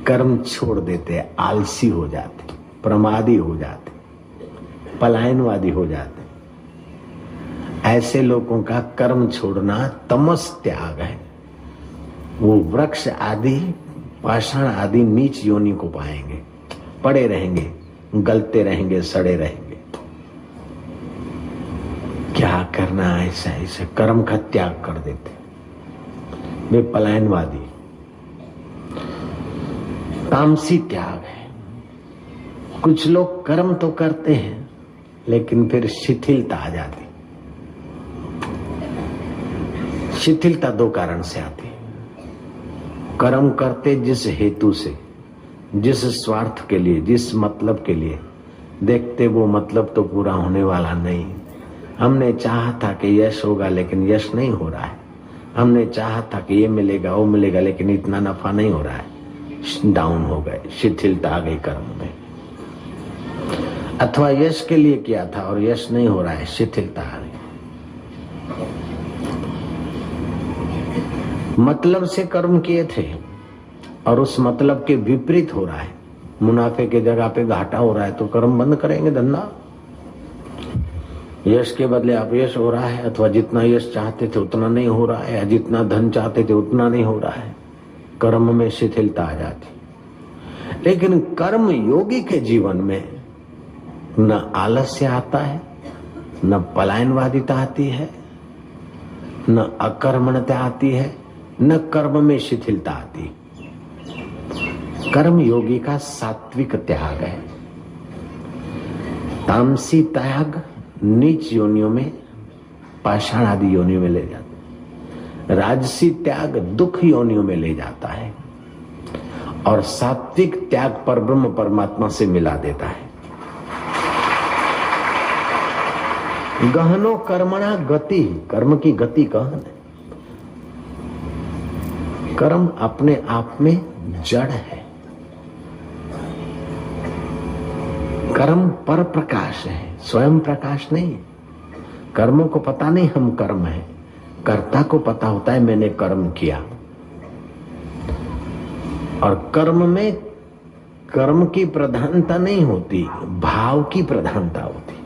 कर्म छोड़ देते, आलसी हो जाते, प्रमादी हो जाते, पलायनवादी हो जाते। ऐसे लोगों का कर्म छोड़ना तमस त्याग है। वो वृक्ष आदि, पाषाण आदि नीच योनि को पाएंगे, पड़े रहेंगे, गलते रहेंगे, सड़े रहेंगे। क्या करना, ऐसा ऐसे कर्म का त्याग कर देते वे पलायनवादी। तामसी त्याग है। कुछ लोग कर्म तो करते हैं लेकिन फिर शिथिलता आ जाती। शिथिलता दो कारण से आती है। कर्म करते जिस हेतु से, जिस स्वार्थ के लिए, जिस मतलब के लिए, देखते वो मतलब तो पूरा होने वाला नहीं। हमने चाहा था कि यश होगा लेकिन यश नहीं हो रहा है। हमने चाहा था कि ये मिलेगा वो मिलेगा लेकिन इतना नफा नहीं हो रहा है। डाउन हो गए, शिथिलता आ गई कर्म में। अथवा यश के लिए किया था और यश नहीं हो रहा है, शिथिलता आ गई। मतलब से कर्म किए थे और उस मतलब के विपरीत हो रहा है, मुनाफे के जगह पे घाटा हो रहा है, तो कर्म बंद करेंगे धंधा। यश के बदले अपयश हो रहा है, अथवा जितना यश चाहते थे उतना नहीं हो रहा है, या जितना धन चाहते थे उतना नहीं हो रहा है, कर्म में शिथिलता आ जाती। लेकिन कर्म योगी के जीवन में न आलस्य आता है, न पलायनवादिता आती है, न अकर्मण्यता आती है, न कर्म में शिथिलता आती। कर्म योगी का सात्विक त्याग है। तामसी त्याग नीच योनियों में, पाषाण आदि योनियों में ले जाता है। राजसी त्याग दुख योनियों में ले जाता है और सात्विक त्याग पर ब्रह्म परमात्मा से मिला देता है। गहनो कर्मणा गति, कर्म की गति गहन है। कर्म अपने आप में जड़ है। कर्म पर प्रकाश है, स्वयं प्रकाश नहीं। कर्मों को पता नहीं हम कर्म है, कर्ता को पता होता है मैंने कर्म किया। और कर्म में कर्म की प्रधानता नहीं होती, भाव की प्रधानता होती।